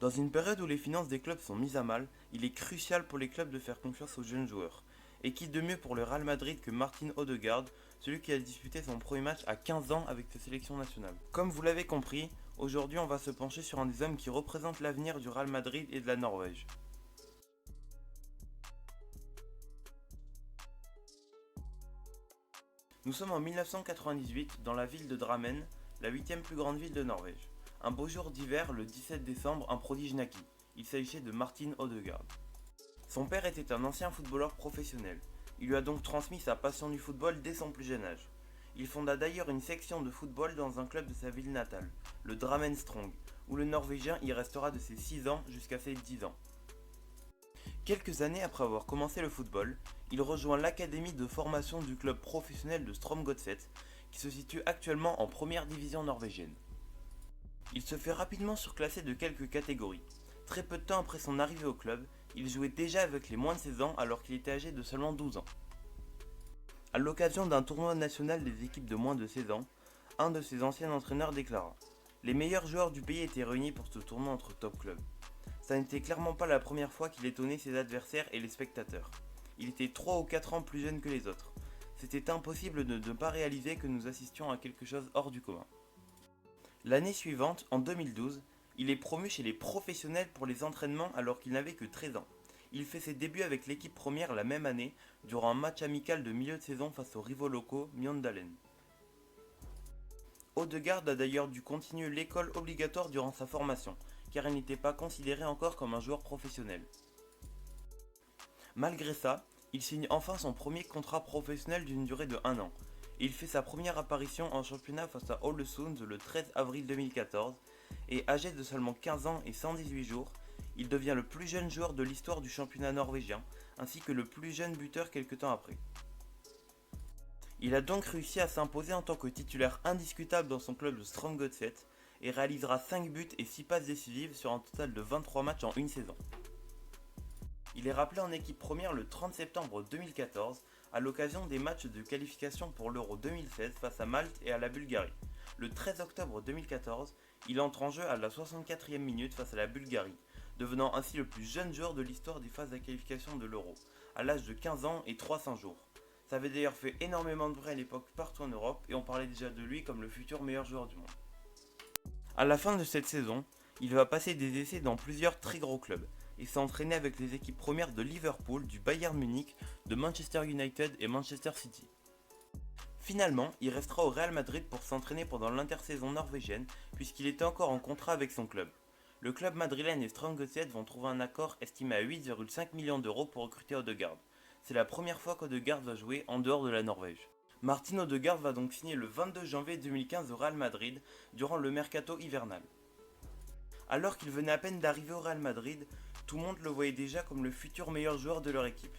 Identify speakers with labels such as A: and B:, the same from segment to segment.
A: Dans une période où les finances des clubs sont mises à mal, il est crucial pour les clubs de faire confiance aux jeunes joueurs. Et qui de mieux pour le Real Madrid que Martin Odegaard, celui qui a disputé son premier match à 15 ans avec sa sélection nationale. Comme vous l'avez compris, aujourd'hui on va se pencher sur un des hommes qui représente l'avenir du Real Madrid et de la Norvège. Nous sommes en 1998 dans la ville de Drammen, la 8ème plus grande ville de Norvège. Un beau jour d'hiver, le 17 décembre, un prodige naquit. Il s'agissait de Martin Odegaard. Son père était un ancien footballeur professionnel. Il lui a donc transmis sa passion du football dès son plus jeune âge. Il fonda d'ailleurs une section de football dans un club de sa ville natale, le Drammen Strong, où le Norvégien y restera de ses 6 ans jusqu'à ses 10 ans. Quelques années après avoir commencé le football, il rejoint l'académie de formation du club professionnel de Strømsgodset, qui se situe actuellement en première division norvégienne. Il se fait rapidement surclasser de quelques catégories. Très peu de temps après son arrivée au club, il jouait déjà avec les moins de 16 ans alors qu'il était âgé de seulement 12 ans. À l'occasion d'un tournoi national des équipes de moins de 16 ans, un de ses anciens entraîneurs déclara: Les meilleurs joueurs du pays étaient réunis pour ce tournoi entre top clubs. Ça n'était clairement pas la première fois qu'il étonnait ses adversaires et les spectateurs. Il était 3 ou 4 ans plus jeune que les autres. C'était impossible de ne pas réaliser que nous assistions à quelque chose hors du commun. L'année suivante, en 2012, il est promu chez les professionnels pour les entraînements alors qu'il n'avait que 13 ans. Il fait ses débuts avec l'équipe première la même année, durant un match amical de milieu de saison face aux rivaux locaux Mjøndalen. Odegaard a d'ailleurs dû continuer l'école obligatoire durant sa formation, car il n'était pas considéré encore comme un joueur professionnel. Malgré ça, il signe enfin son premier contrat professionnel d'une durée de 1 an, et il fait sa première apparition en championnat face à Ålesund le 13 avril 2014, et âgé de seulement 15 ans et 118 jours, il devient le plus jeune joueur de l'histoire du championnat norvégien, ainsi que le plus jeune buteur quelque temps après. Il a donc réussi à s'imposer en tant que titulaire indiscutable dans son club de Strømsgodset, et réalisera 5 buts et 6 passes décisives sur un total de 23 matchs en une saison. Il est rappelé en équipe première le 30 septembre 2014 à l'occasion des matchs de qualification pour l'Euro 2016 face à Malte et à la Bulgarie. Le 13 octobre 2014, il entre en jeu à la 64e minute face à la Bulgarie, devenant ainsi le plus jeune joueur de l'histoire des phases de qualification de l'Euro, à l'âge de 15 ans et 300 jours. Ça avait d'ailleurs fait énormément de bruit à l'époque partout en Europe et on parlait déjà de lui comme le futur meilleur joueur du monde. À la fin de cette saison, il va passer des essais dans plusieurs très gros clubs et s'entraîner avec les équipes premières de Liverpool, du Bayern Munich, de Manchester United et Manchester City. Finalement, il restera au Real Madrid pour s'entraîner pendant l'intersaison norvégienne puisqu'il était encore en contrat avec son club. Le club madrilène et Strømsgodset vont trouver un accord estimé à 8,5 millions d'euros pour recruter Odegaard. C'est la première fois qu'Odegaard va jouer en dehors de la Norvège. Martin Odegaard va donc signer le 22 janvier 2015 au Real Madrid durant le mercato hivernal. Alors qu'il venait à peine d'arriver au Real Madrid, tout le monde le voyait déjà comme le futur meilleur joueur de leur équipe.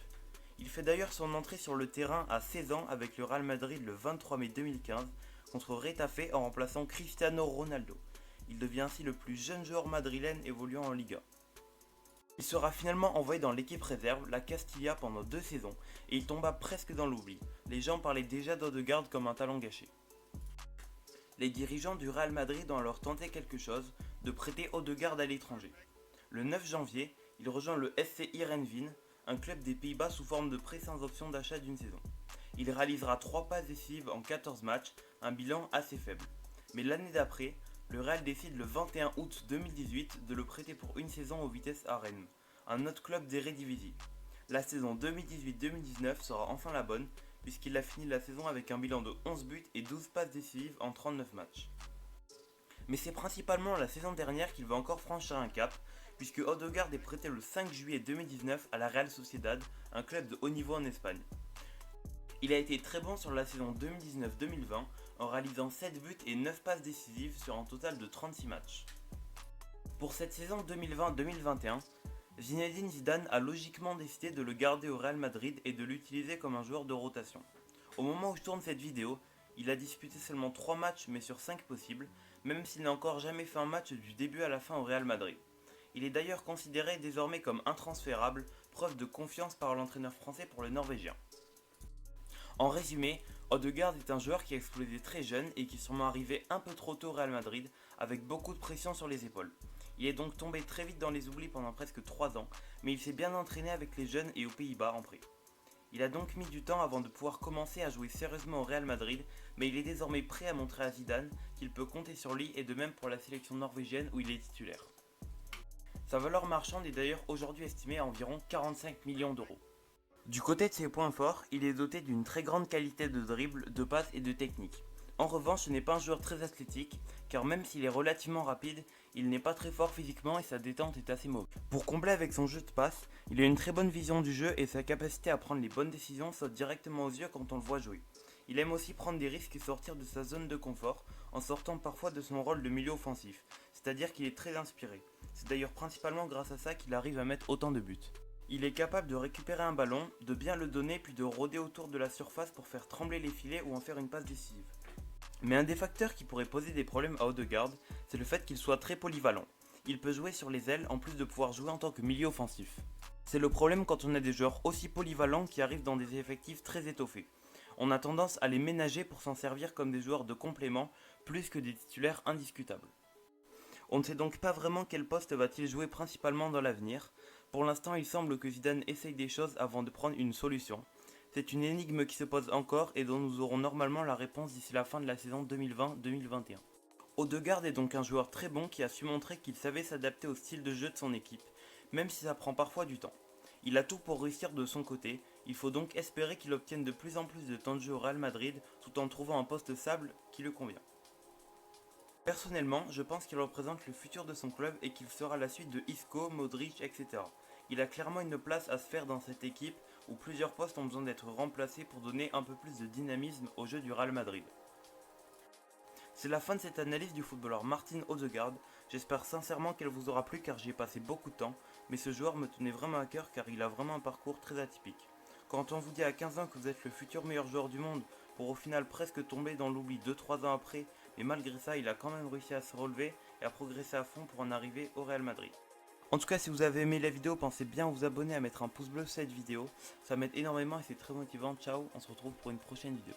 A: Il fait d'ailleurs son entrée sur le terrain à 16 ans avec le Real Madrid le 23 mai 2015 contre Retafe en remplaçant Cristiano Ronaldo. Il devient ainsi le plus jeune joueur madrilène évoluant en Liga. Il sera finalement envoyé dans l'équipe réserve, la Castilla, pendant 2 saisons, et il tomba presque dans l'oubli. Les gens parlaient déjà d'Odegaard comme un talent gâché. Les dirigeants du Real Madrid ont alors tenté quelque chose, de prêter Odegaard à l'étranger. Le 9 janvier, il rejoint le SC Heerenveen, un club des Pays-Bas sous forme de prêt sans option d'achat d'une saison. Il réalisera 3 passes décisives en 14 matchs, un bilan assez faible. Mais l'année d'après, le Real décide le 21 août 2018 de le prêter pour une saison au Vitesse Arnhem, un autre club d'Eredivisie. La saison 2018-2019 sera enfin la bonne, puisqu'il a fini la saison avec un bilan de 11 buts et 12 passes décisives en 39 matchs. Mais c'est principalement la saison dernière qu'il va encore franchir un cap, puisque Odegaard est prêté le 5 juillet 2019 à la Real Sociedad, un club de haut niveau en Espagne. Il a été très bon sur la saison 2019-2020 en réalisant 7 buts et 9 passes décisives sur un total de 36 matchs. Pour cette saison 2020-2021, Zinedine Zidane a logiquement décidé de le garder au Real Madrid et de l'utiliser comme un joueur de rotation. Au moment où je tourne cette vidéo, il a disputé seulement 3 matchs mais sur 5 possibles, même s'il n'a encore jamais fait un match du début à la fin au Real Madrid. Il est d'ailleurs considéré désormais comme intransférable, preuve de confiance par l'entraîneur français pour le Norvégien. En résumé, Odegaard est un joueur qui a explosé très jeune et qui est sûrement arrivé un peu trop tôt au Real Madrid, avec beaucoup de pression sur les épaules. Il est donc tombé très vite dans les oublis pendant presque 3 ans, mais il s'est bien entraîné avec les jeunes et aux Pays-Bas en prêt. Il a donc mis du temps avant de pouvoir commencer à jouer sérieusement au Real Madrid, mais il est désormais prêt à montrer à Zidane qu'il peut compter sur lui et de même pour la sélection norvégienne où il est titulaire. Sa valeur marchande est d'ailleurs aujourd'hui estimée à environ 45 millions d'euros. Du côté de ses points forts, il est doté d'une très grande qualité de dribble, de passe et de technique. En revanche, ce n'est pas un joueur très athlétique, car même s'il est relativement rapide, il n'est pas très fort physiquement et sa détente est assez mauvaise. Pour combler avec son jeu de passe, il a une très bonne vision du jeu et sa capacité à prendre les bonnes décisions saute directement aux yeux quand on le voit jouer. Il aime aussi prendre des risques et sortir de sa zone de confort, en sortant parfois de son rôle de milieu offensif, c'est-à-dire qu'il est très inspiré. C'est d'ailleurs principalement grâce à ça qu'il arrive à mettre autant de buts. Il est capable de récupérer un ballon, de bien le donner puis de rôder autour de la surface pour faire trembler les filets ou en faire une passe décisive. Mais un des facteurs qui pourrait poser des problèmes à Odegaard, c'est le fait qu'il soit très polyvalent. Il peut jouer sur les ailes en plus de pouvoir jouer en tant que milieu offensif. C'est le problème quand on a des joueurs aussi polyvalents qui arrivent dans des effectifs très étoffés. On a tendance à les ménager pour s'en servir comme des joueurs de complément plus que des titulaires indiscutables. On ne sait donc pas vraiment quel poste va-t-il jouer principalement dans l'avenir. Pour l'instant, il semble que Zidane essaye des choses avant de prendre une solution. C'est une énigme qui se pose encore et dont nous aurons normalement la réponse d'ici la fin de la saison 2020-2021. Odegaard est donc un joueur très bon qui a su montrer qu'il savait s'adapter au style de jeu de son équipe, même si ça prend parfois du temps. Il a tout pour réussir de son côté, il faut donc espérer qu'il obtienne de plus en plus de temps de jeu au Real Madrid tout en trouvant un poste stable qui le convient. Personnellement, je pense qu'il représente le futur de son club et qu'il sera la suite de Isco, Modric, etc. Il a clairement une place à se faire dans cette équipe où plusieurs postes ont besoin d'être remplacés pour donner un peu plus de dynamisme au jeu du Real Madrid. C'est la fin de cette analyse du footballeur Martin Odegaard. J'espère sincèrement qu'elle vous aura plu car j'y ai passé beaucoup de temps, mais ce joueur me tenait vraiment à cœur car il a vraiment un parcours très atypique. Quand on vous dit à 15 ans que vous êtes le futur meilleur joueur du monde, pour au final presque tomber dans l'oubli 2-3 ans après, mais malgré ça il a quand même réussi à se relever et à progresser à fond pour en arriver au Real Madrid. En tout cas, si vous avez aimé la vidéo, pensez bien à vous abonner, à mettre un pouce bleu sur cette vidéo, ça m'aide énormément et c'est très motivant. Ciao, on se retrouve pour une prochaine vidéo.